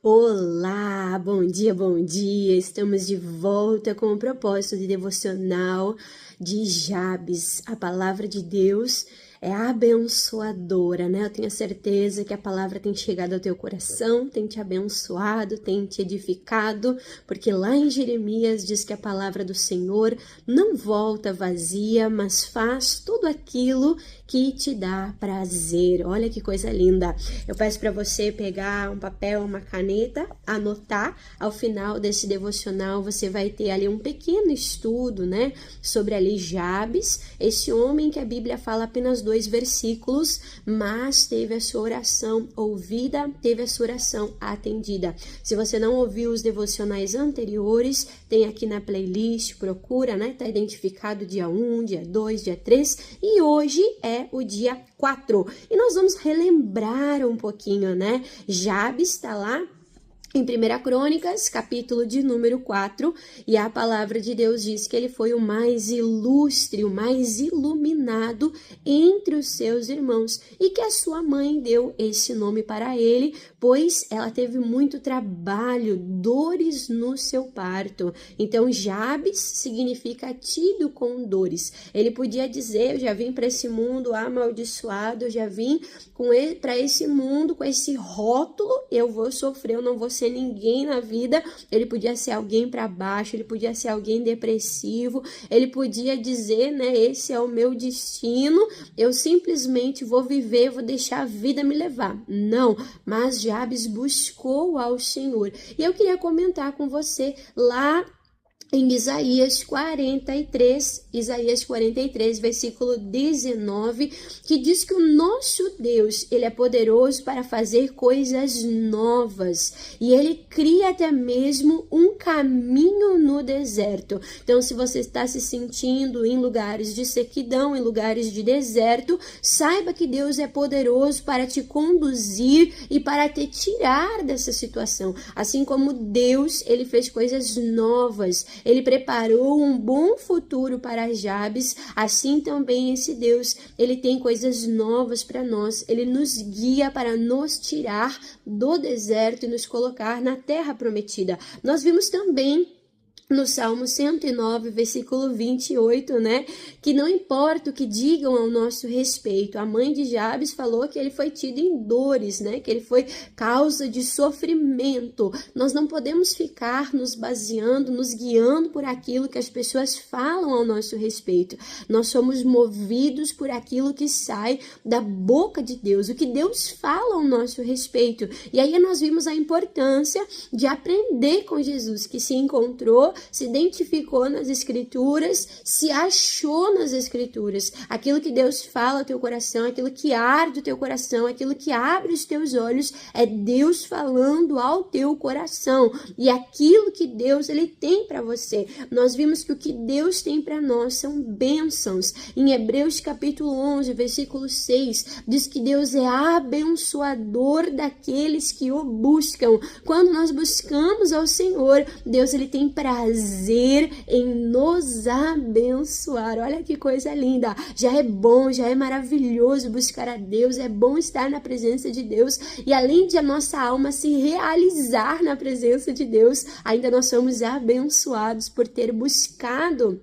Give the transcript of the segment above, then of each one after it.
Olá, bom dia, bom dia. Estamos de volta com o propósito de devocional de Jabes. A palavra de Deus é abençoadora, né? Eu tenho certeza que a palavra tem chegado ao teu coração, tem te abençoado, tem te edificado, porque lá em Jeremias diz que a palavra do Senhor não volta vazia, mas faz tudo aquilo que te dá prazer. Olha que coisa linda. Eu peço para você pegar um papel, uma caneta, anotar. Ao final desse devocional, você vai ter ali um pequeno estudo, né? Sobre ali Jabes, esse homem que a Bíblia fala apenas 2 versículos, mas teve a sua oração ouvida, teve a sua oração atendida. Se você não ouviu os devocionais anteriores, tem aqui na playlist, procura, né? Tá identificado dia 1, dia 2, dia 3 e hoje é o dia 4. E nós vamos relembrar um pouquinho, né? Jabes está lá em 1 Crônicas, capítulo de número 4, e a palavra de Deus diz que ele foi o mais ilustre, o mais iluminado entre os seus irmãos, e que a sua mãe deu esse nome para ele, pois ela teve muito trabalho, dores no seu parto. Então, Jabes significa tido com dores. Ele podia dizer, eu já vim para esse mundo amaldiçoado, eu já vim para esse mundo com esse rótulo, eu vou sofrer, eu não vou ser ninguém na vida. Ele podia ser alguém para baixo, ele podia ser alguém depressivo, ele podia dizer, né, esse é o meu destino, eu simplesmente vou viver, vou deixar a vida me levar. Não, mas Jabes buscou ao Senhor. E eu queria comentar com você lá em Isaías 43, versículo 19, que diz que o nosso Deus, ele é poderoso para fazer coisas novas, e ele cria até mesmo um caminho no deserto. Então, se você está se sentindo em lugares de sequidão, em lugares de deserto, saiba que Deus é poderoso para te conduzir e para te tirar dessa situação. Assim como Deus, ele fez coisas novas, ele preparou um bom futuro para Jabes, assim também esse Deus, ele tem coisas novas para nós, ele nos guia para nos tirar do deserto e nos colocar na terra prometida. Nós vimos também no Salmo 109, versículo 28, né? Que não importa o que digam ao nosso respeito. A mãe de Jabes falou que ele foi tido em dores, né? Que ele foi causa de sofrimento. Nós não podemos ficar nos baseando, nos guiando por aquilo que as pessoas falam ao nosso respeito. Nós somos movidos por aquilo que sai da boca de Deus, o que Deus fala ao nosso respeito. E aí nós vimos a importância de aprender com Jesus, que se encontrou, se identificou nas Escrituras, se achou nas Escrituras. Aquilo que Deus fala ao teu coração, aquilo que arde o teu coração, aquilo que abre os teus olhos, é Deus falando ao teu coração. E aquilo que Deus, ele tem para você. Nós vimos que o que Deus tem para nós são bênçãos. Em Hebreus capítulo 11, versículo 6, diz que Deus é abençoador daqueles que o buscam. Quando nós buscamos ao Senhor, Deus, ele tem prazer em nos abençoar. Olha que coisa linda. Já é bom, já é maravilhoso buscar a Deus, é bom estar na presença de Deus, e além de a nossa alma se realizar na presença de Deus, ainda nós somos abençoados por ter buscado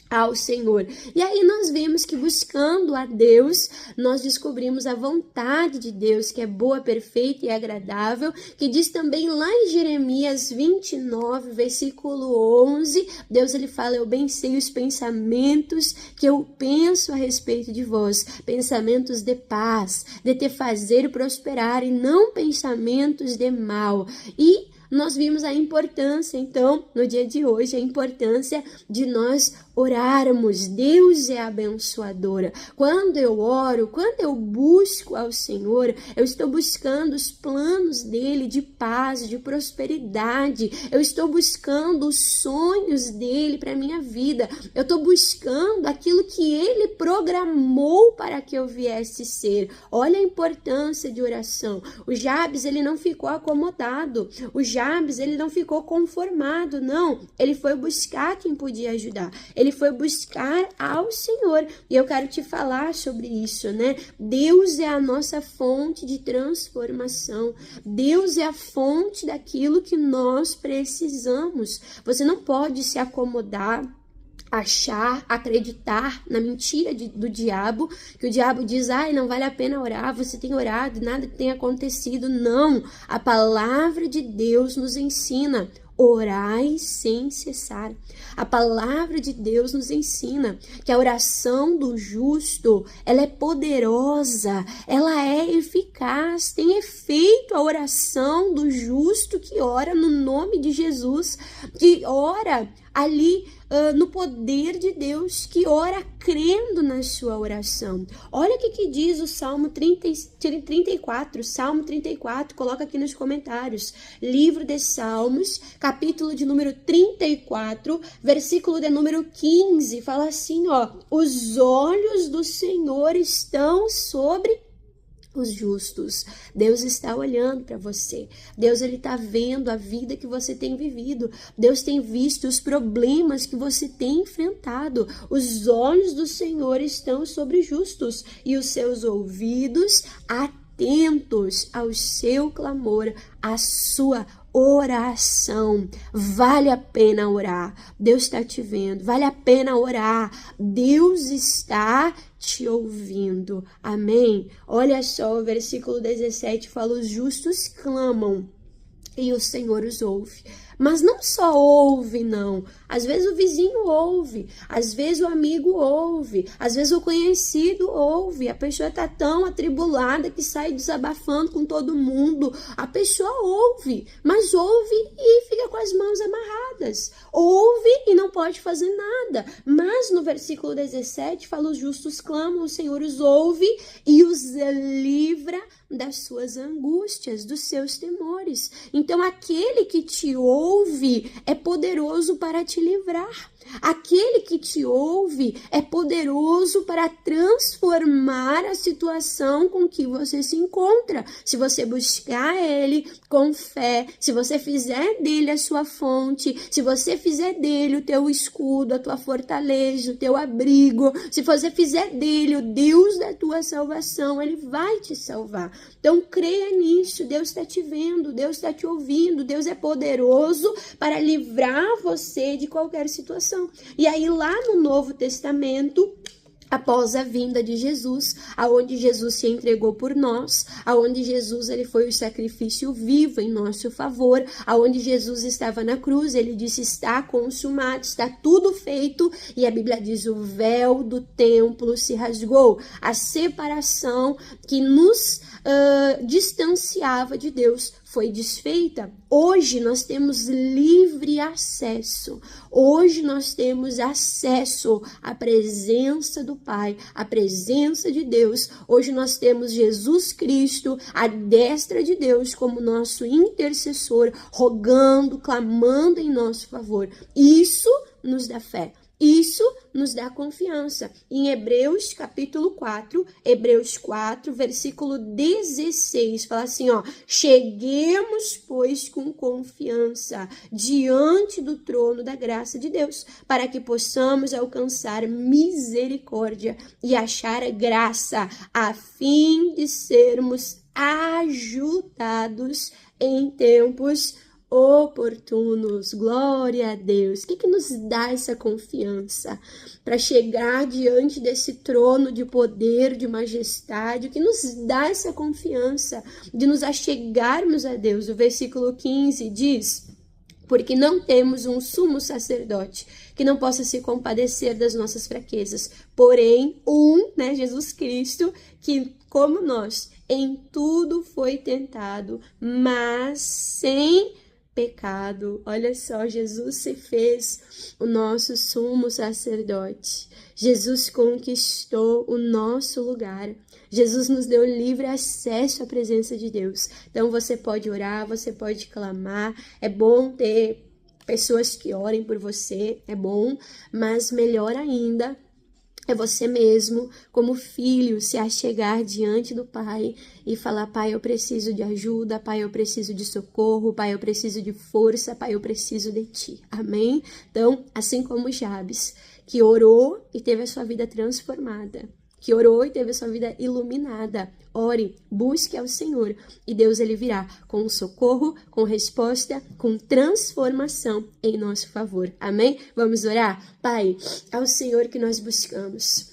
ao Senhor. E aí nós vemos que buscando a Deus, nós descobrimos a vontade de Deus, que é boa, perfeita e agradável, que diz também lá em Jeremias 29, versículo 11, Deus, ele fala, eu bem sei os pensamentos que eu penso a respeito de vós, pensamentos de paz, de te fazer prosperar, e não pensamentos de mal. E nós vimos a importância, então, no dia de hoje, a importância de nós orarmos. Deus é abençoadora. Quando eu oro, quando eu busco ao Senhor, eu estou buscando os planos dele de paz, de prosperidade. Eu estou buscando os sonhos dele para minha vida. Eu estou buscando aquilo que ele programou para que eu viesse ser. Olha a importância de oração. O Jabes, ele não ficou acomodado. O Jabes, Jabes, ele não ficou conformado, não. Ele foi buscar quem podia ajudar. Ele foi buscar ao Senhor. E eu quero te falar sobre isso, né? Deus é a nossa fonte de transformação. Deus é a fonte daquilo que nós precisamos. Você não pode se acomodar, achar, acreditar na mentira do diabo, que o diabo diz, ai, não vale a pena orar, você tem orado, nada tem acontecido. Não, a palavra de Deus nos ensina, orai sem cessar. A palavra de Deus nos ensina que a oração do justo, ela é poderosa, ela é eficaz, tem efeito a oração do justo que ora no nome de Jesus, que ora ali no poder de Deus, que ora crendo na sua oração. Olha o que diz o Salmo 34, Salmo 34, coloca aqui nos comentários. Livro de Salmos, capítulo de número 34, versículo de número 15, fala assim, ó: os olhos do Senhor estão sobre os justos. Deus está olhando para você. Deus, ele está vendo a vida que você tem vivido. Deus tem visto os problemas que você tem enfrentado. Os olhos do Senhor estão sobre os justos e os seus ouvidos atentos ao seu clamor, à sua oração. Vale a pena orar. Deus está te vendo. Vale a pena orar. Deus está te ouvindo. Amém? Olha só, o versículo 17 fala: os justos clamam e o Senhor os ouve. Mas não só ouve, não. Às vezes o vizinho ouve, às vezes o amigo ouve, às vezes o conhecido ouve. A pessoa está tão atribulada que sai desabafando com todo mundo. A pessoa ouve, mas ouve e fica com as mãos amarradas. Ouve e não pode fazer nada. Mas no versículo 17 fala: os justos clamam, o Senhor os ouve e os livra das suas angústias, dos seus temores. Então aquele que te ouve é poderoso para te livrar. Aquele que te ouve é poderoso para transformar a situação com que você se encontra. Se você buscar ele com fé, se você fizer dele a sua fonte, se você fizer dele o teu escudo, a tua fortaleza, o teu abrigo, se você fizer dele o Deus da tua salvação, ele vai te salvar. Então creia nisso. Deus está te vendo, Deus está te ouvindo, Deus é poderoso para livrar você de qualquer situação. E aí lá no Novo Testamento, após a vinda de Jesus, aonde Jesus se entregou por nós, aonde Jesus ele foi o sacrifício vivo em nosso favor, aonde Jesus estava na cruz, ele disse: está consumado, está tudo feito, e a Bíblia diz: o véu do templo se rasgou, a separação que nos distanciava de Deus foi desfeita. Hoje nós temos livre acesso. Hoje nós temos acesso à presença do Pai, à presença de Deus. Hoje nós temos Jesus Cristo, à destra de Deus, como nosso intercessor, rogando, clamando em nosso favor. Isso nos dá fé. Isso nos dá confiança. Em Hebreus capítulo 4, Hebreus 4, versículo 16, fala assim, ó: cheguemos, pois, com confiança diante do trono da graça de Deus, para que possamos alcançar misericórdia e achar graça, a fim de sermos ajudados em tempos oportunos. Glória a Deus. O que nos dá essa confiança para chegar diante desse trono de poder, de majestade? O que nos dá essa confiança de nos achegarmos a Deus? O versículo 15 diz: porque não temos um sumo sacerdote que não possa se compadecer das nossas fraquezas, porém Jesus Cristo, que como nós em tudo foi tentado, mas sem pecado. Olha só, Jesus se fez o nosso sumo sacerdote. Jesus conquistou o nosso lugar. Jesus nos deu livre acesso à presença de Deus. Então você pode orar, você pode clamar. É bom ter pessoas que orem por você, é bom, mas melhor ainda É você mesmo, como filho, se achegar diante do Pai e falar: Pai, eu preciso de ajuda, Pai, eu preciso de socorro, Pai, eu preciso de força, Pai, eu preciso de Ti. Amém? Então, assim como Jabes, que orou e teve a sua vida transformada, que orou e teve a sua vida iluminada, ore, busque ao Senhor e Deus ele virá com socorro, com resposta, com transformação em nosso favor. Amém? Vamos orar? Pai, ao Senhor que nós buscamos.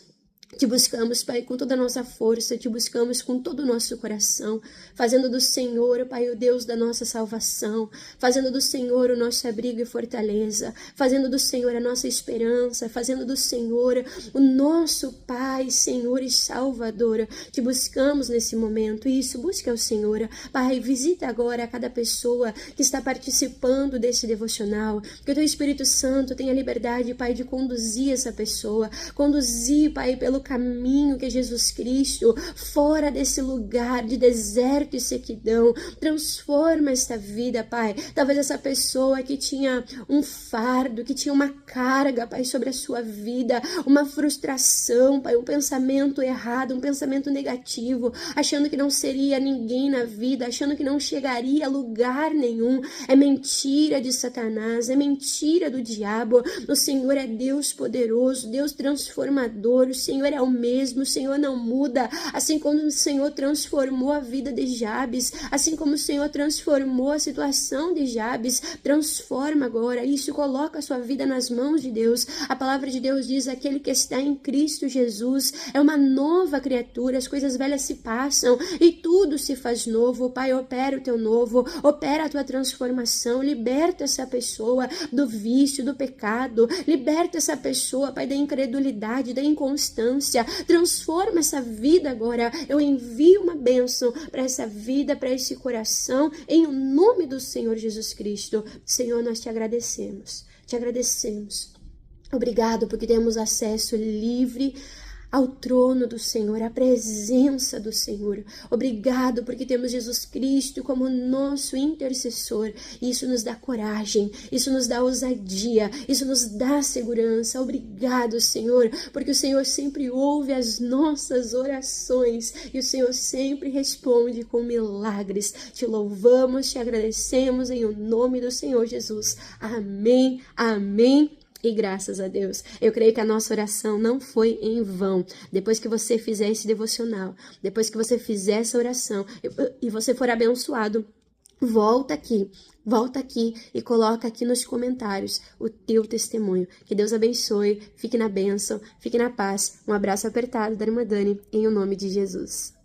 Te buscamos, Pai, com toda a nossa força, te buscamos com todo o nosso coração, fazendo do Senhor, Pai, o Deus da nossa salvação, fazendo do Senhor o nosso abrigo e fortaleza, fazendo do Senhor a nossa esperança, fazendo do Senhor o nosso Pai, Senhor e Salvador. Te buscamos nesse momento, isso, busque ao Senhor. Pai, visita agora cada pessoa que está participando desse devocional, que o Teu Espírito Santo tenha liberdade, Pai, de conduzir essa pessoa, conduzir, Pai, pelo caminho que é Jesus Cristo, fora desse lugar de deserto e sequidão. Transforma esta vida, Pai. Talvez essa pessoa que tinha um fardo, que tinha uma carga, Pai, sobre a sua vida, uma frustração, Pai, um pensamento errado, um pensamento negativo, achando que não seria ninguém na vida, achando que não chegaria a lugar nenhum. É mentira de Satanás, é mentira do diabo. O Senhor é Deus poderoso, Deus transformador. O Senhor é o mesmo, o Senhor não muda. Assim como o Senhor transformou a vida de Jabes, assim como o Senhor transformou a situação de Jabes, transforma agora isso, coloca a sua vida nas mãos de Deus. A palavra de Deus diz: aquele que está em Cristo Jesus é uma nova criatura, as coisas velhas se passam e tudo se faz novo. Pai, opera o teu novo, opera a tua transformação, liberta essa pessoa do vício, do pecado, liberta essa pessoa, Pai, da incredulidade, da inconstância, transforma essa vida agora. Eu envio uma bênção para essa vida, para esse coração, em nome do Senhor Jesus Cristo. Senhor, nós te agradecemos, te agradecemos. Obrigado porque temos acesso livre ao trono do Senhor, à presença do Senhor. Obrigado porque temos Jesus Cristo como nosso intercessor. Isso nos dá coragem, isso nos dá ousadia, isso nos dá segurança. Obrigado, Senhor, porque o Senhor sempre ouve as nossas orações e o Senhor sempre responde com milagres. Te louvamos, te agradecemos em nome do Senhor Jesus. Amém, amém. E graças a Deus, eu creio que a nossa oração não foi em vão. Depois que você fizer esse devocional, depois que você fizer essa oração e você for abençoado, volta aqui e coloca aqui nos comentários o teu testemunho. Que Deus abençoe, fique na bênção, fique na paz. Um abraço apertado da irmã Dani, em o nome de Jesus.